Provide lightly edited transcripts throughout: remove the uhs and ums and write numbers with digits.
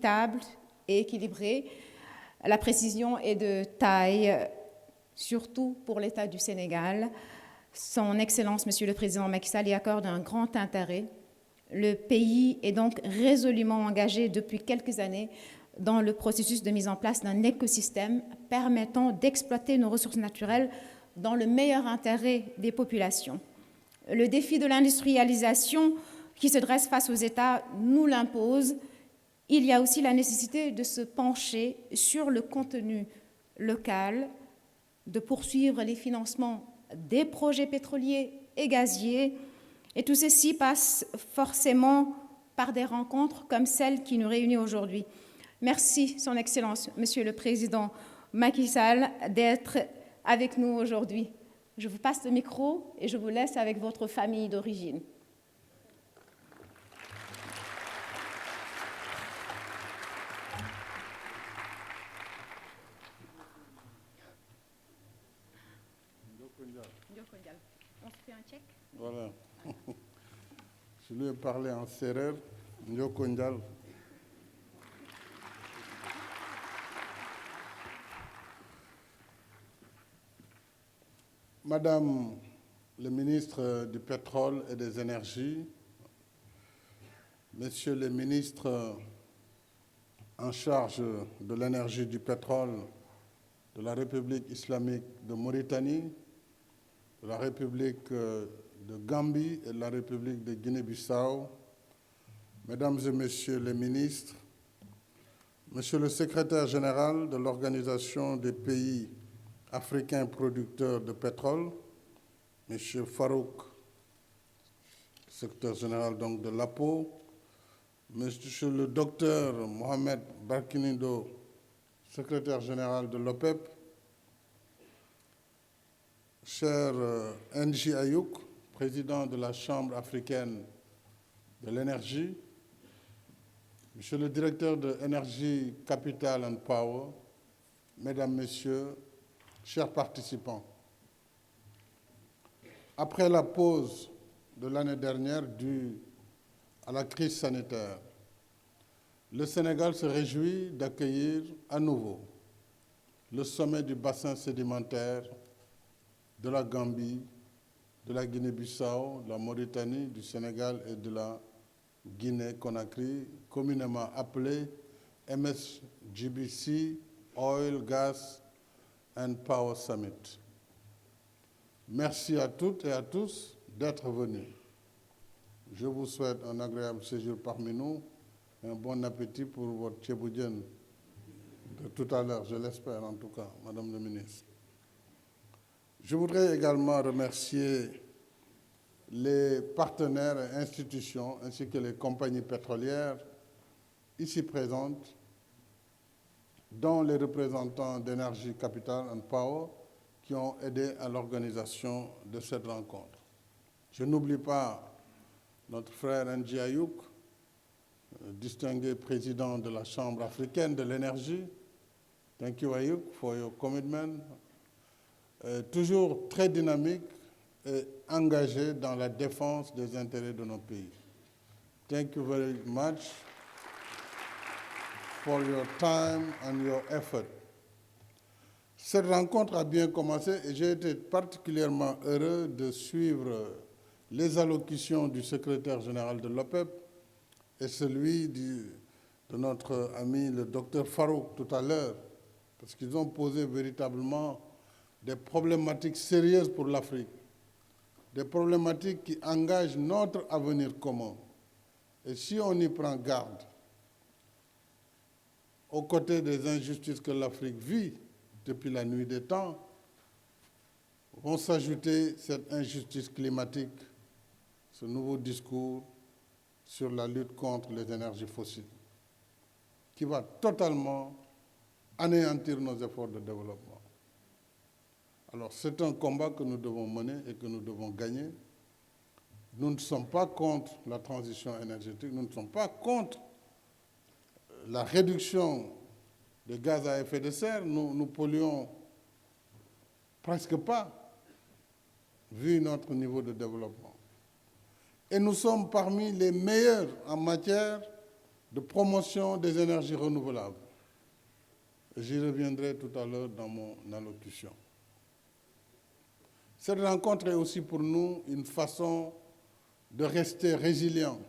équitable et équilibrée. La précision est de taille, surtout pour l'État du Sénégal. Son Excellence, Monsieur le Président Macky Sall, y accorde un grand intérêt. Le pays est donc résolument engagé depuis quelques années dans le processus de mise en place d'un écosystème permettant d'exploiter nos ressources naturelles dans le meilleur intérêt des populations. Le défi de l'industrialisation qui se dresse face aux États nous l'impose. Il y a aussi la nécessité de se pencher sur le contenu local, de poursuivre les financements des projets pétroliers et gaziers. Et tout ceci passe forcément par des rencontres comme celle qui nous réunit aujourd'hui. Merci, Son Excellence, Monsieur le Président Macky Sall, d'être avec nous aujourd'hui. Je vous passe le micro et je vous laisse avec votre famille d'origine. On se fait un check? Voilà. Je lui ai parlé en sérère, Ndiokondjal. Madame le ministre du Pétrole et des Énergies, Messieurs les ministres en charge de l'énergie du pétrole de la République islamique de Mauritanie, de la République de Gambie et de la République de Guinée-Bissau, Mesdames et Messieurs les ministres, Monsieur le secrétaire général de l'Organisation des pays africains producteurs de pétrole, Monsieur Farouk, secrétaire général donc de l'APO, Monsieur le docteur Mohamed Barkinindo, secrétaire général de l'OPEP, cher N'Ji Ayouk, président de la Chambre africaine de l'énergie, Monsieur le directeur de Energy Capital and Power, Mesdames, Messieurs, chers participants, après la pause de l'année dernière due à la crise sanitaire, le Sénégal se réjouit d'accueillir à nouveau le sommet du bassin sédimentaire de la Gambie, de la Guinée-Bissau, de la Mauritanie, du Sénégal et de la Guinée-Conakry, communément appelé MSGBC Oil, Gas and Power Summit. Merci à toutes et à tous d'être venus. Je vous souhaite un agréable séjour parmi nous et un bon appétit pour votre tchéboudienne de tout à l'heure, je l'espère en tout cas, Madame la Ministre. Je voudrais également remercier les partenaires et institutions ainsi que les compagnies pétrolières ici présentes, dont les représentants d'Energy Capital and Power qui ont aidé à l'organisation de cette rencontre. Je n'oublie pas notre frère N'Ji Ayouk, distingué président de la Chambre africaine de l'énergie. Thank you, Ayouk, for your commitment. Toujours très dynamique et engagé dans la défense des intérêts de nos pays. Thank you very much for your time and your effort. Cette rencontre a bien commencé et j'ai été particulièrement heureux de suivre les allocutions du secrétaire général de l'OPEP et celui de notre ami le docteur Farouk tout à l'heure, parce qu'ils ont posé véritablement des problématiques sérieuses pour l'Afrique, des problématiques qui engagent notre avenir commun. Et si on y prend garde, aux côtés des injustices que l'Afrique vit depuis la nuit des temps, vont s'ajouter cette injustice climatique, ce nouveau discours sur la lutte contre les énergies fossiles, qui va totalement anéantir nos efforts de développement. Alors c'est un combat que nous devons mener et que nous devons gagner. Nous ne sommes pas contre la transition énergétique, nous ne sommes pas contre la réduction des gaz à effet de serre. Nous polluons presque pas, vu notre niveau de développement. Et nous sommes parmi les meilleurs en matière de promotion des énergies renouvelables. J'y reviendrai tout à l'heure dans mon allocution. Cette rencontre est aussi pour nous une façon de rester résilient.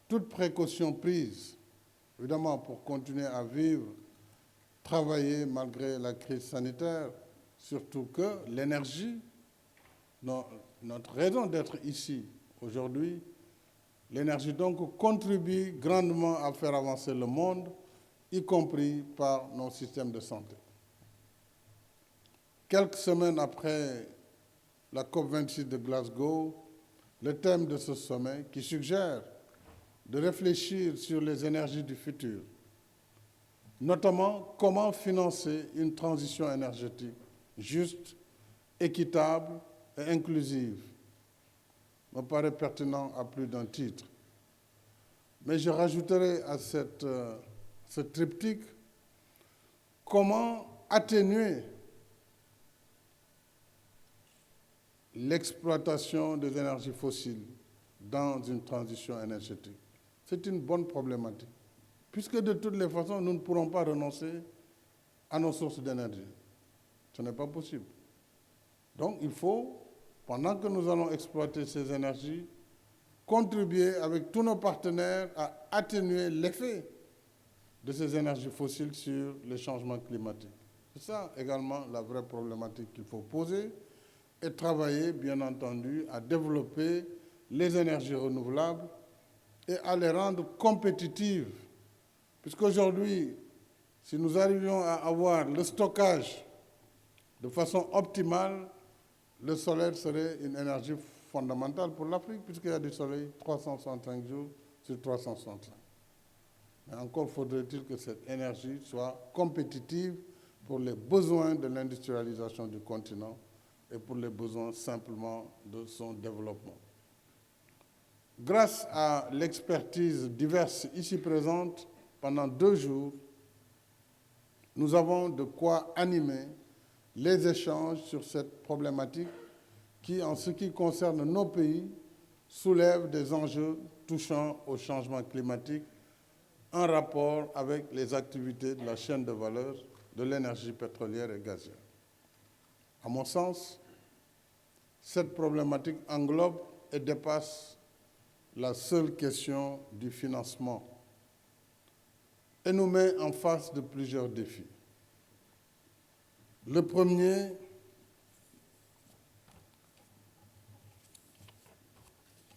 Toute précaution prise, évidemment, pour continuer à vivre, travailler malgré la crise sanitaire, surtout que l'énergie, notre raison d'être ici aujourd'hui, l'énergie donc contribue grandement à faire avancer le monde, y compris par nos systèmes de santé. Quelques semaines après la COP26 de Glasgow, le thème de ce sommet qui suggère de réfléchir sur les énergies du futur, notamment comment financer une transition énergétique juste, équitable et inclusive, me paraît pertinent à plus d'un titre. Mais je rajouterai à ce triptyque comment atténuer l'exploitation des énergies fossiles dans une transition énergétique. C'est une bonne problématique, puisque de toutes les façons, nous ne pourrons pas renoncer à nos sources d'énergie. Ce n'est pas possible. Donc il faut, pendant que nous allons exploiter ces énergies, contribuer avec tous nos partenaires à atténuer l'effet de ces énergies fossiles sur les changements climatiques. C'est ça également la vraie problématique qu'il faut poser et travailler, bien entendu, à développer les énergies renouvelables et à les rendre compétitives. Puisqu'aujourd'hui, si nous arrivions à avoir le stockage de façon optimale, le solaire serait une énergie fondamentale pour l'Afrique, puisqu'il y a du soleil 365 jours sur 365. Mais encore faudrait-il que cette énergie soit compétitive pour les besoins de l'industrialisation du continent et pour les besoins simplement de son développement. Grâce à l'expertise diverse ici présente, pendant 2 jours, nous avons de quoi animer les échanges sur cette problématique qui, en ce qui concerne nos pays, soulève des enjeux touchant au changement climatique en rapport avec les activités de la chaîne de valeur de l'énergie pétrolière et gazière. À mon sens, cette problématique englobe et dépasse la seule question du financement et nous met en face de plusieurs défis. Le premier,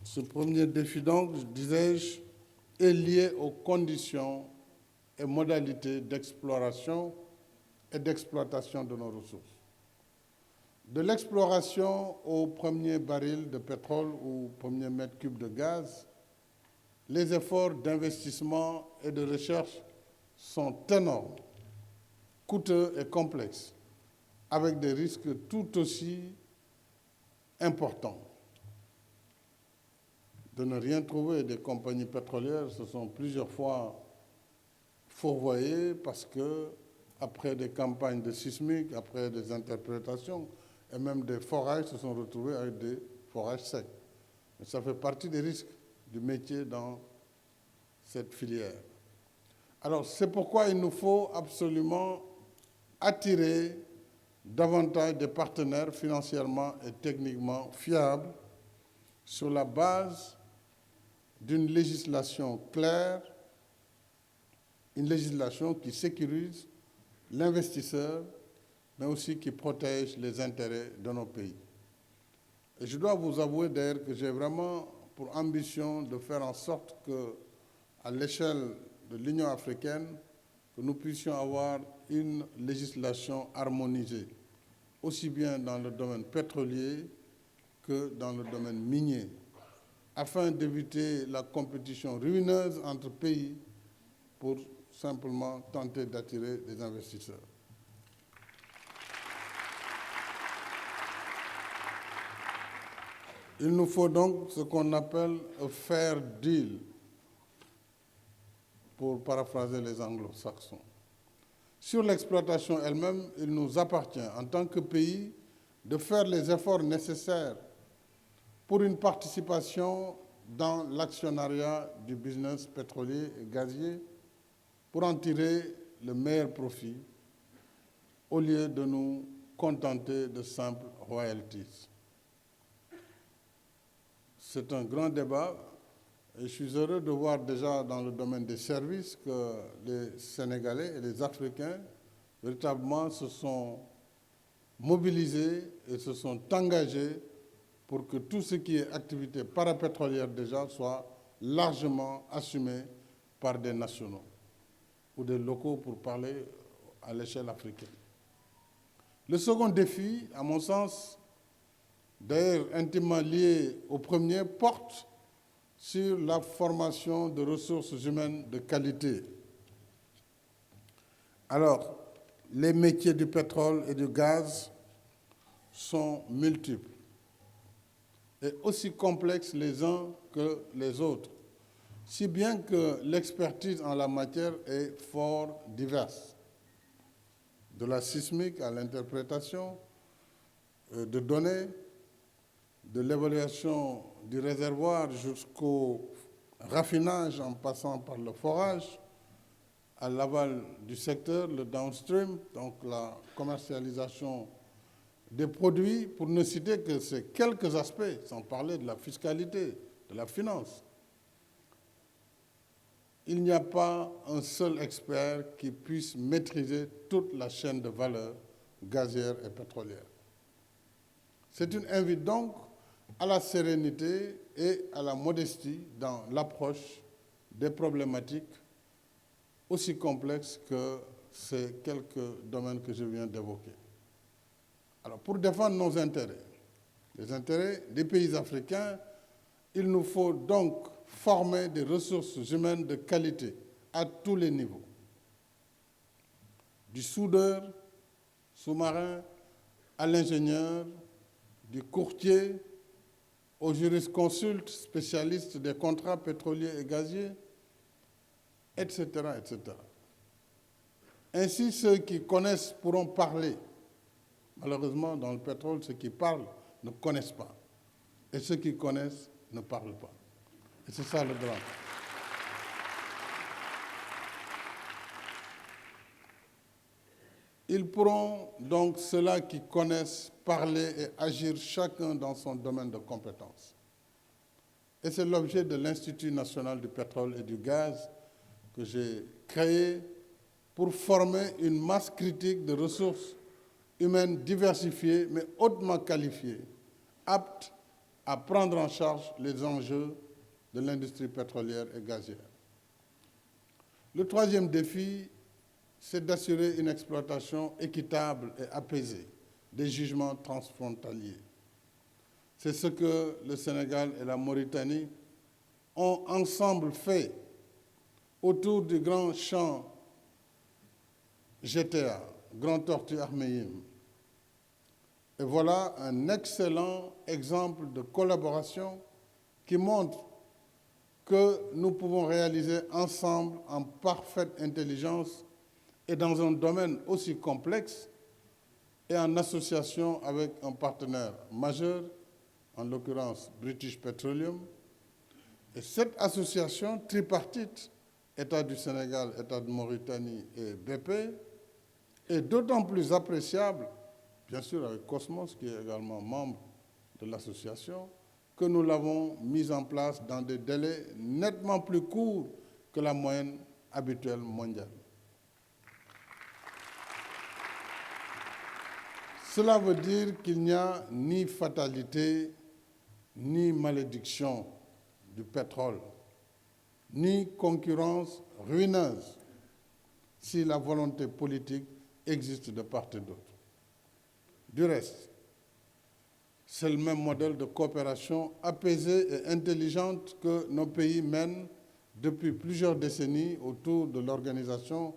ce premier défi, donc, disais-je, est lié aux conditions et modalités d'exploration et d'exploitation de nos ressources. De l'exploration au premier baril de pétrole ou premier mètre cube de gaz, les efforts d'investissement et de recherche sont énormes, coûteux et complexes, avec des risques tout aussi importants. De ne rien trouver, des compagnies pétrolières se sont plusieurs fois fourvoyées parce que, après des campagnes de sismiques, après des interprétations, et même des forages se sont retrouvés avec des forages secs. Mais ça fait partie des risques du métier dans cette filière. Alors, c'est pourquoi il nous faut absolument attirer davantage de partenaires financièrement et techniquement fiables sur la base d'une législation claire, une législation qui sécurise l'investisseur, mais aussi qui protège les intérêts de nos pays. Et je dois vous avouer d'ailleurs que j'ai vraiment pour ambition de faire en sorte que, à l'échelle de l'Union africaine, que nous puissions avoir une législation harmonisée, aussi bien dans le domaine pétrolier que dans le domaine minier, afin d'éviter la compétition ruineuse entre pays pour simplement tenter d'attirer des investisseurs. Il nous faut donc ce qu'on appelle un fair deal, pour paraphraser les anglo-saxons. Sur l'exploitation elle-même, il nous appartient, en tant que pays, de faire les efforts nécessaires pour une participation dans l'actionnariat du business pétrolier et gazier pour en tirer le meilleur profit au lieu de nous contenter de simples royalties. C'est un grand débat et je suis heureux de voir déjà dans le domaine des services que les Sénégalais et les Africains véritablement se sont mobilisés et se sont engagés pour que tout ce qui est activité parapétrolière déjà soit largement assumé par des nationaux ou des locaux pour parler à l'échelle africaine. Le second défi, à mon sens, d'ailleurs intimement lié au premier, porte sur la formation de ressources humaines de qualité. Alors, les métiers du pétrole et du gaz sont multiples et aussi complexes les uns que les autres, si bien que l'expertise en la matière est fort diverse. De la sismique à l'interprétation de données, de l'évaluation du réservoir jusqu'au raffinage en passant par le forage, à l'aval du secteur, le downstream, donc la commercialisation des produits, pour ne citer que ces quelques aspects, sans parler de la fiscalité, de la finance. Il n'y a pas un seul expert qui puisse maîtriser toute la chaîne de valeur gazière et pétrolière. C'est une invite donc à la sérénité et à la modestie dans l'approche des problématiques aussi complexes que ces quelques domaines que je viens d'évoquer. Alors, pour défendre nos intérêts, les intérêts des pays africains, il nous faut donc former des ressources humaines de qualité à tous les niveaux. Du soudeur, sous-marin, à l'ingénieur, du courtier, au jurisconsulte, spécialiste des contrats pétroliers et gaziers, etc., etc. Ainsi, ceux qui connaissent pourront parler. Malheureusement, dans le pétrole, ceux qui parlent ne connaissent pas. Et ceux qui connaissent ne parlent pas. Et c'est ça le drame. Ils pourront donc, ceux-là qui connaissent, parler et agir chacun dans son domaine de compétence. Et c'est l'objet de l'Institut national du pétrole et du gaz que j'ai créé pour former une masse critique de ressources humaines diversifiées mais hautement qualifiées, aptes à prendre en charge les enjeux de l'industrie pétrolière et gazière. Le troisième défi, c'est d'assurer une exploitation équitable et apaisée des gisements transfrontaliers. C'est ce que le Sénégal et la Mauritanie ont ensemble fait autour du grand champ GTA, Grand Tortue Ahmeyim. Et voilà un excellent exemple de collaboration qui montre que nous pouvons réaliser ensemble en parfaite intelligence et dans un domaine aussi complexe et en association avec un partenaire majeur, en l'occurrence British Petroleum. Et cette association tripartite, État du Sénégal, État de Mauritanie et BP, est d'autant plus appréciable, bien sûr avec Cosmos, qui est également membre de l'association, que nous l'avons mise en place dans des délais nettement plus courts que la moyenne habituelle mondiale. Cela veut dire qu'il n'y a ni fatalité, ni malédiction du pétrole, ni concurrence ruineuse si la volonté politique existe de part et d'autre. Du reste, c'est le même modèle de coopération apaisée et intelligente que nos pays mènent depuis plusieurs décennies autour de l'Organisation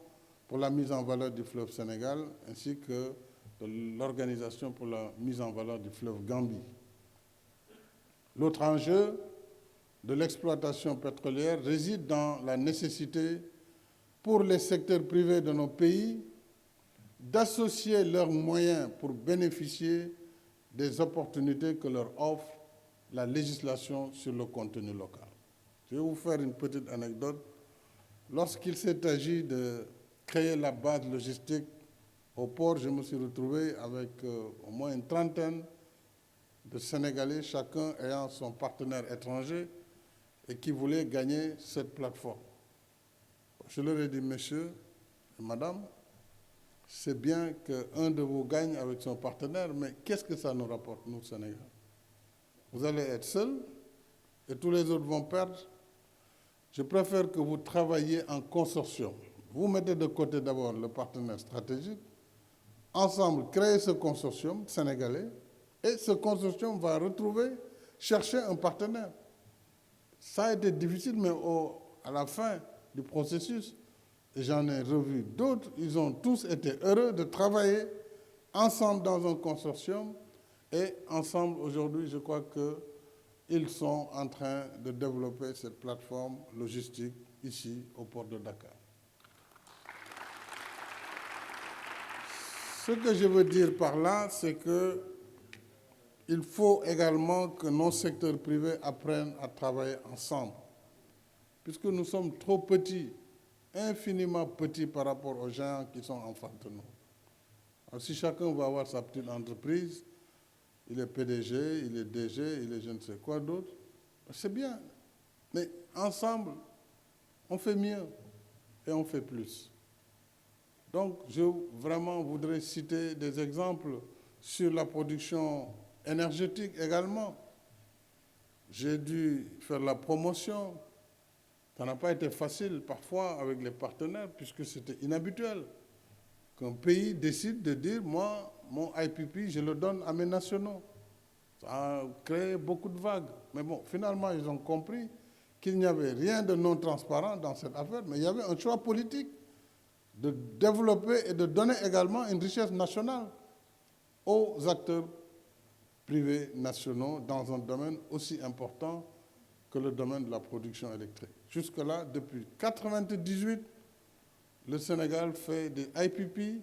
pour la mise en valeur du fleuve Sénégal ainsi que de l'Organisation pour la mise en valeur du fleuve Gambie. L'autre enjeu de l'exploitation pétrolière réside dans la nécessité pour les secteurs privés de nos pays d'associer leurs moyens pour bénéficier des opportunités que leur offre la législation sur le contenu local. Je vais vous faire une petite anecdote. Lorsqu'il s'est agi de créer la base logistique au port, je me suis retrouvé avec au moins une trentaine de Sénégalais, chacun ayant son partenaire étranger et qui voulaient gagner cette plateforme. Je leur ai dit, messieurs et madame, c'est bien qu'un de vous gagne avec son partenaire, mais qu'est-ce que ça nous rapporte, nous, Sénégal? Vous allez être seuls et tous les autres vont perdre. Je préfère que vous travailliez en consortium. Vous mettez de côté d'abord le partenaire stratégique. Ensemble, créez ce consortium sénégalais et ce consortium va chercher un partenaire. Ça a été difficile, mais à la fin du processus, et j'en ai revu d'autres, ils ont tous été heureux de travailler ensemble dans un consortium. Et ensemble, aujourd'hui, je crois qu'ils sont en train de développer cette plateforme logistique ici au port de Dakar. Ce que je veux dire par là, c'est qu'il faut également que nos secteurs privés apprennent à travailler ensemble, puisque nous sommes trop petits, infiniment petits par rapport aux gens qui sont en face de nous. Alors, si chacun va avoir sa petite entreprise, il est PDG, il est DG, il est je ne sais quoi d'autre, c'est bien. Mais ensemble, on fait mieux et on fait plus. Donc, je vraiment voudrais citer des exemples sur la production énergétique également. J'ai dû faire la promotion. Ça n'a pas été facile parfois avec les partenaires puisque c'était inhabituel qu'un pays décide de dire, moi, mon IPP, je le donne à mes nationaux. Ça a créé beaucoup de vagues. Mais bon, finalement, ils ont compris qu'il n'y avait rien de non transparent dans cette affaire, mais il y avait un choix politique de développer et de donner également une richesse nationale aux acteurs privés nationaux dans un domaine aussi important que le domaine de la production électrique. Jusque-là, depuis 1998, le Sénégal fait des IPP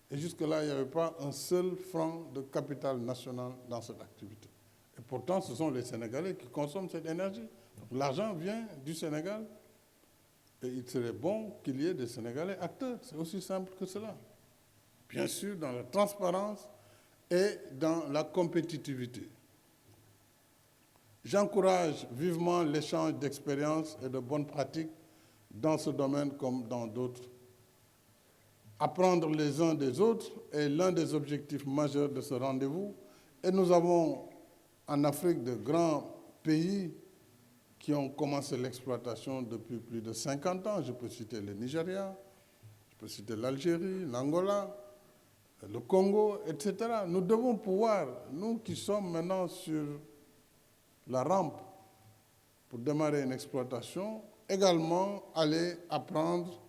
et jusque-là, il n'y avait pas un seul franc de capital national dans cette activité. Et pourtant, ce sont les Sénégalais qui consomment cette énergie. L'argent vient du Sénégal et il serait bon qu'il y ait des Sénégalais acteurs. C'est aussi simple que cela. Bien sûr, dans la transparence et dans la compétitivité. J'encourage vivement l'échange d'expériences et de bonnes pratiques dans ce domaine comme dans d'autres. Apprendre les uns des autres est l'un des objectifs majeurs de ce rendez-vous. Et nous avons en Afrique de grands pays qui ont commencé l'exploitation depuis plus de 50 ans. Je peux citer le Nigeria, je peux citer l'Algérie, l'Angola, le Congo, etc. Nous devons pouvoir, nous qui sommes maintenant sur la rampe pour démarrer une exploitation, également aller apprendre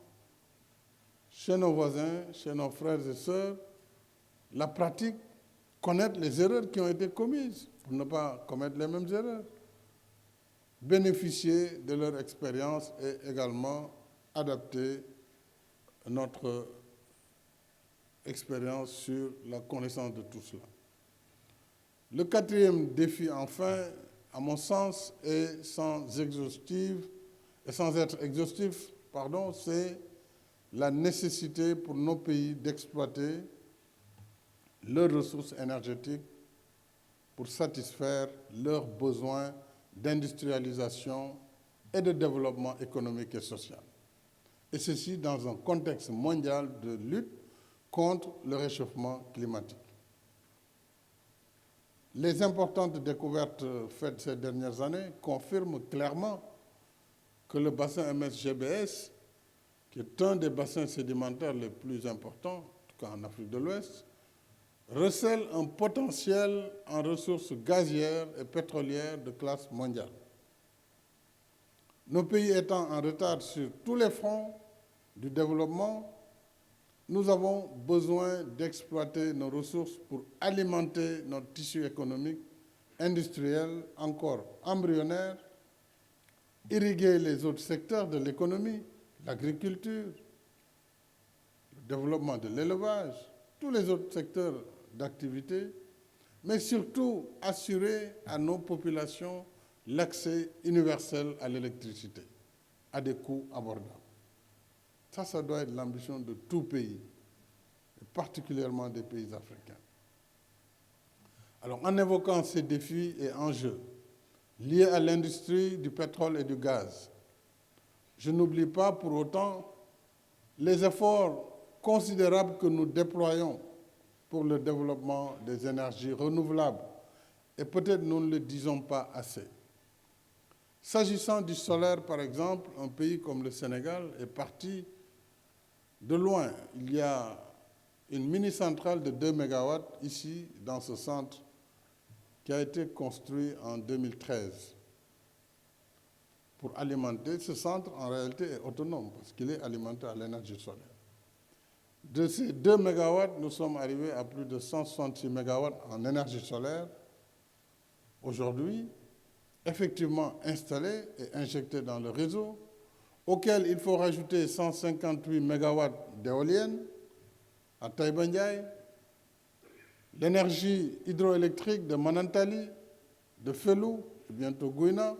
chez nos voisins, chez nos frères et sœurs, la pratique, connaître les erreurs qui ont été commises pour ne pas commettre les mêmes erreurs, bénéficier de leur expérience et également adapter notre expérience sur la connaissance de tout cela. Le quatrième défi, enfin, à mon sens, et sans être exhaustif, c'est la nécessité pour nos pays d'exploiter leurs ressources énergétiques pour satisfaire leurs besoins d'industrialisation et de développement économique et social. Et ceci dans un contexte mondial de lutte contre le réchauffement climatique. Les importantes découvertes faites ces dernières années confirment clairement que le bassin MS-GBS, qui est un des bassins sédimentaires les plus importants, en tout cas en Afrique de l'Ouest, recèle un potentiel en ressources gazières et pétrolières de classe mondiale. Nos pays étant en retard sur tous les fronts du développement, nous avons besoin d'exploiter nos ressources pour alimenter notre tissu économique, industriel, encore embryonnaire, irriguer les autres secteurs de l'économie, l'agriculture, le développement de l'élevage, tous les autres secteurs d'activité, mais surtout assurer à nos populations l'accès universel à l'électricité à des coûts abordables. Ça doit être l'ambition de tout pays, et particulièrement des pays africains. Alors, en évoquant ces défis et enjeux liés à l'industrie du pétrole et du gaz, je n'oublie pas pour autant les efforts considérables que nous déployons pour le développement des énergies renouvelables. Et peut-être nous ne le disons pas assez. S'agissant du solaire, par exemple, un pays comme le Sénégal est parti de loin. Il y a une mini-centrale de 2 MW ici, dans ce centre, qui a été construit en 2013 pour alimenter. Ce centre, en réalité, est autonome parce qu'il est alimenté à l'énergie solaire. De ces 2 MW, nous sommes arrivés à plus de 166 MW en énergie solaire. Aujourd'hui, effectivement installés et injectés dans le réseau, auquel il faut rajouter 158 MW d'éoliennes à Taïba Ndiaye, l'énergie hydroélectrique de Manantali, de Felou, et bientôt Gouina,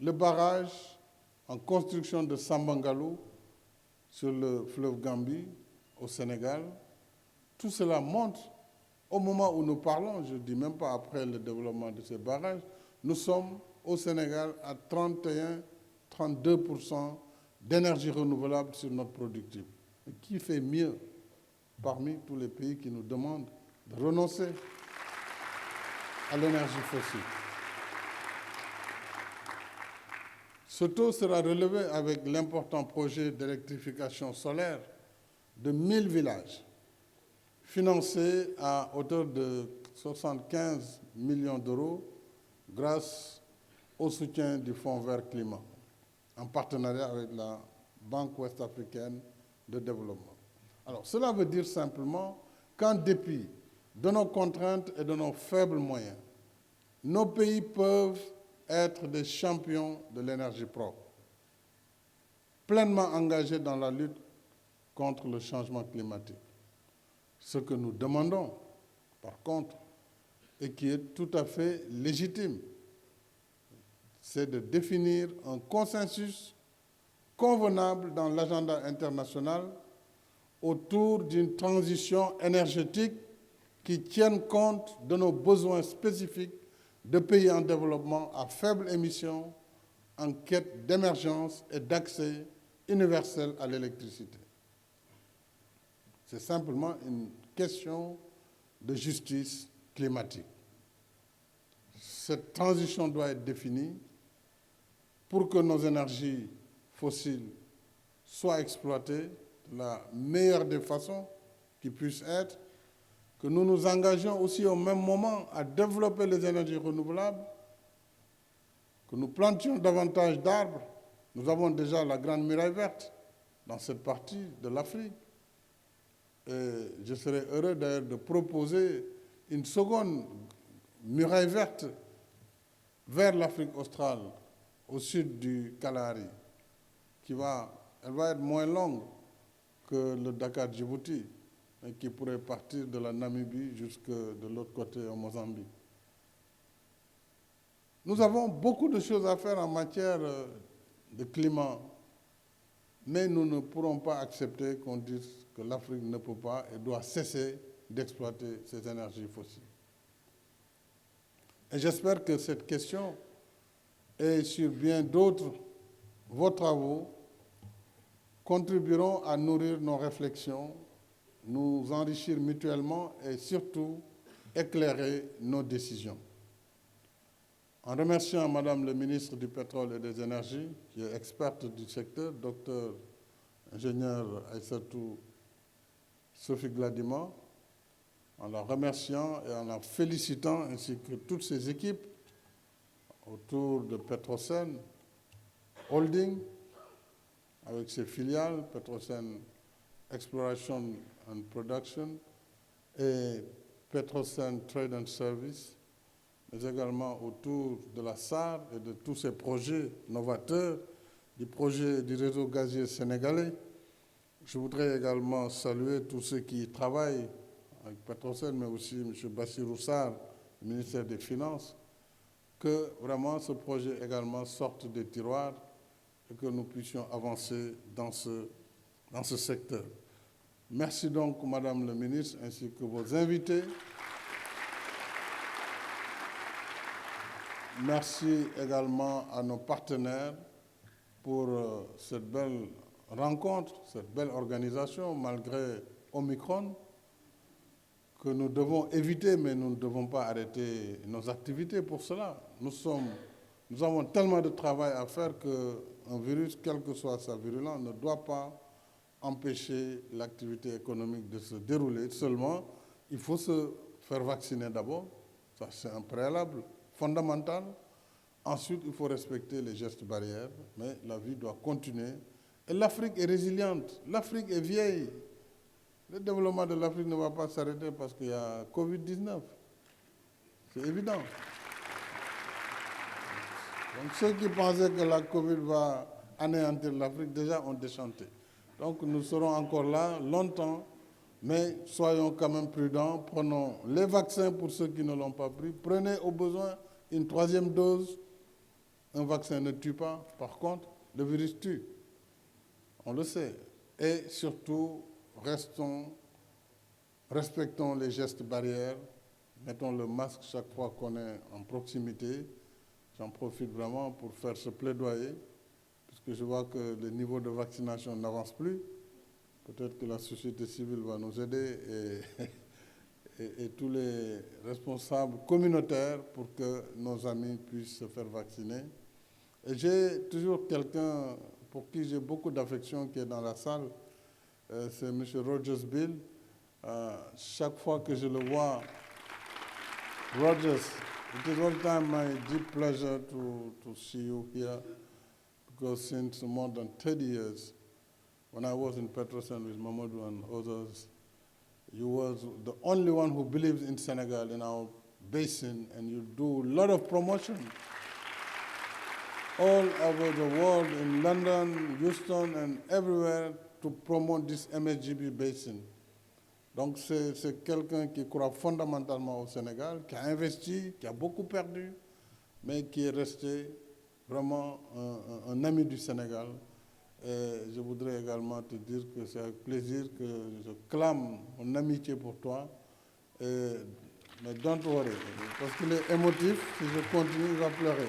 le barrage en construction de Sambangalou sur le fleuve Gambie au Sénégal. Tout cela montre, au moment où nous parlons, je ne dis même pas après le développement de ces barrages, nous sommes au Sénégal à 31-32% d'énergie renouvelable sur notre productif. Et qui fait mieux parmi tous les pays qui nous demandent de renoncer à l'énergie fossile? Ce taux sera relevé avec l'important projet d'électrification solaire de 1000 villages, financé à hauteur de 75 millions d'euros grâce au soutien du Fonds vert climat, en partenariat avec la Banque ouest-africaine de développement. Alors, cela veut dire simplement qu'en dépit de nos contraintes et de nos faibles moyens, nos pays peuvent être des champions de l'énergie propre, pleinement engagés dans la lutte contre le changement climatique. Ce que nous demandons, par contre, et qui est tout à fait légitime, c'est de définir un consensus convenable dans l'agenda international autour d'une transition énergétique qui tienne compte de nos besoins spécifiques de pays en développement à faible émission, en quête d'émergence et d'accès universel à l'électricité. C'est simplement une question de justice climatique. Cette transition doit être définie pour que nos énergies fossiles soient exploitées de la meilleure des façons qui puissent être, que nous nous engagions aussi au même moment à développer les énergies renouvelables, que nous plantions davantage d'arbres. Nous avons déjà la Grande Muraille Verte dans cette partie de l'Afrique. Et je serais heureux d'ailleurs de proposer une seconde muraille verte vers l'Afrique australe, au sud du Kalahari, elle va être moins longue que le Dakar-Djibouti, et qui pourrait partir de la Namibie jusque de l'autre côté au Mozambique. Nous avons beaucoup de choses à faire en matière de climat, mais nous ne pourrons pas accepter qu'on dise que l'Afrique ne peut pas et doit cesser d'exploiter ces énergies fossiles. Et j'espère que cette question et sur bien d'autres, vos travaux contribueront à nourrir nos réflexions, nous enrichir mutuellement et surtout éclairer nos décisions. En remerciant Madame le ministre du Pétrole et des Énergies, qui est experte du secteur, docteur ingénieur Aïssatou Sophie Gladima, en la remerciant et en la félicitant, ainsi que toutes ses équipes autour de Petrosen Holding, avec ses filiales, Petrosen Exploration and Production et Petrosen Trade and Service, mais également autour de la SAR et de tous ces projets novateurs, du projet du réseau gazier sénégalais. Je voudrais également saluer tous ceux qui travaillent avec Petrosen, mais aussi M. Bassirou Sarr, le ministère des Finances, que vraiment ce projet également sorte des tiroirs et que nous puissions avancer dans ce secteur. Merci donc, Madame le ministre, ainsi que vos invités. Merci également à nos partenaires pour cette belle rencontre, cette belle organisation, malgré Omicron, que nous devons éviter, mais nous ne devons pas arrêter nos activités pour cela. Nous avons tellement de travail à faire qu'un virus, quelle que soit sa virulence, ne doit pas empêcher l'activité économique de se dérouler. Seulement, il faut se faire vacciner d'abord, ça c'est un préalable fondamental. Ensuite, il faut respecter les gestes barrières, mais la vie doit continuer. Et l'Afrique est résiliente, l'Afrique est vieille. Le développement de l'Afrique ne va pas s'arrêter parce qu'il y a Covid-19. C'est évident. Donc ceux qui pensaient que la Covid va anéantir l'Afrique, déjà ont déchanté. Donc nous serons encore là longtemps, mais soyons quand même prudents. Prenons les vaccins pour ceux qui ne l'ont pas pris. Prenez au besoin une 3e dose. Un vaccin ne tue pas. Par contre, le virus tue. On le sait. Et surtout, respectons les gestes barrières. Mettons le masque chaque fois qu'on est en proximité. J'en profite vraiment pour faire ce plaidoyer, puisque je vois que le niveau de vaccination n'avance plus. Peut-être que la société civile va nous aider et tous les responsables communautaires pour que nos amis puissent se faire vacciner. Et j'ai toujours quelqu'un pour qui j'ai beaucoup d'affection qui est dans la salle, c'est M. Rogers Bill. Chaque fois que je le vois, Rogers, it is all time my deep pleasure to see you here, because since more than 30 years, when I was in Petrosen with Mamadou and others, you was the only one who believes in Senegal, in our basin, and you do a lot of promotion all over the world, in London, Houston, and everywhere to promote this MSGB basin. Donc c'est quelqu'un qui croit fondamentalement au Sénégal, qui a investi, qui a beaucoup perdu, mais qui est resté vraiment un ami du Sénégal. Et je voudrais également te dire que c'est avec plaisir que je clame mon amitié pour toi. Mais don't worry, parce qu'il est émotif, si je continue, il va pleurer.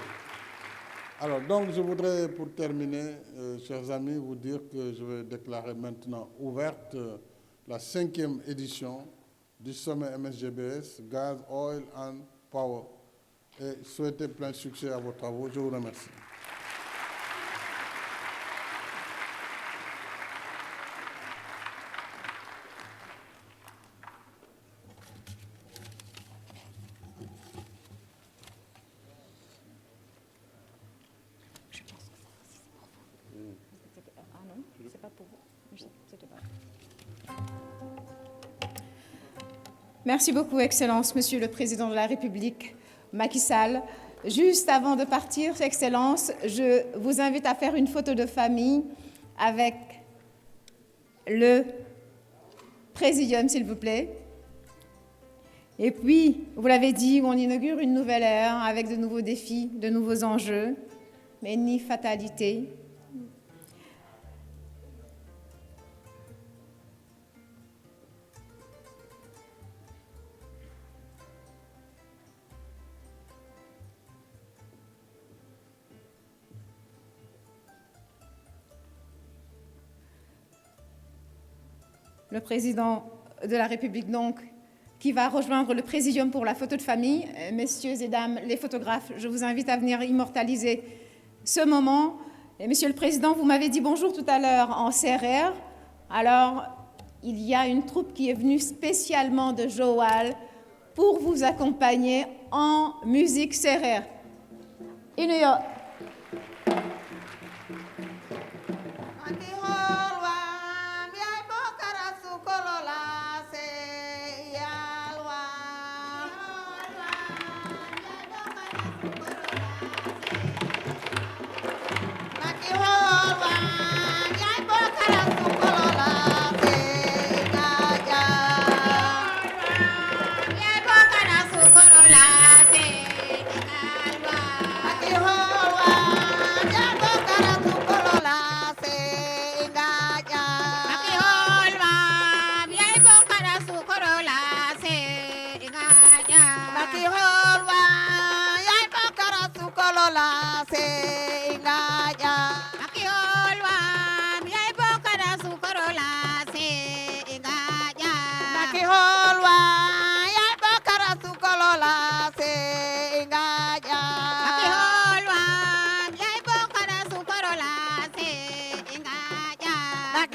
Alors, donc, je voudrais, pour terminer, chers amis, vous dire que je vais déclarer maintenant ouverte la 5e édition du sommet MSGBS, Gaz, Oil and Power. Et souhaiter plein succès à vos travaux. Je vous remercie. Merci beaucoup, Excellence, Monsieur le Président de la République, Macky Sall. Juste avant de partir, Excellence, je vous invite à faire une photo de famille avec le Présidium, s'il vous plaît. Et puis, vous l'avez dit, on inaugure une nouvelle ère avec de nouveaux défis, de nouveaux enjeux, mais ni fatalité. Le président de la République, donc, qui va rejoindre le Présidium pour la photo de famille. Messieurs et dames, les photographes, je vous invite à venir immortaliser ce moment. Et Monsieur le Président, vous m'avez dit bonjour tout à l'heure en CRR. Alors, il y a une troupe qui est venue spécialement de Joal pour vous accompagner en musique CRR.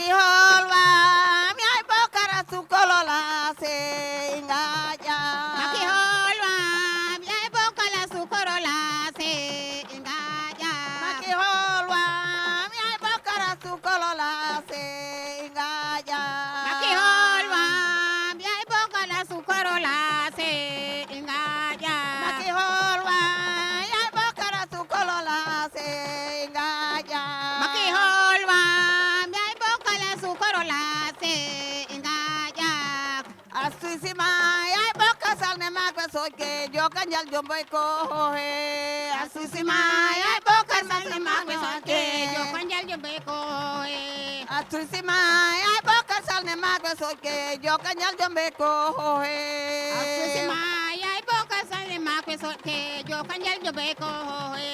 Maki holwa mi ay bokara sukolola se ingaja. Maki holwa mi ay bokara sukolola se ingaja. Maki holwa mi ay bokara sukolola se ingaja. Maki holwa mi ay bokara sukolola se ingaja. Maki holwa mi ay bokara sukolola se ingaja. Maki holwa mi ay bokara sukolola se ingaja. Asusima ay boka salne magwe soke joka njal jomboy ko he. Asusima ay boka salne magwe soke joka njal jomboy ko he. Asusima ay boka salne magwe soke joka njal jomboy ko he. Asusima ay boka salne magwe soke joka njal jomboy ko he.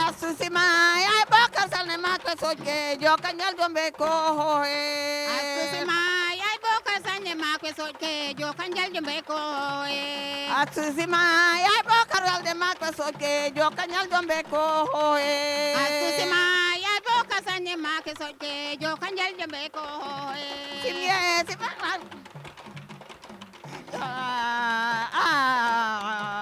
Asusima ay boka salne magwe soke joka njal jomboy ko he. Asusima ay boka salne magwe soke joka njal jomboy ko he. Asusima ay boka salne magwe soke joka njal jomboy ko he. Asusima ay boka salne magwe soke joka njal jomboy ko he. Simye simye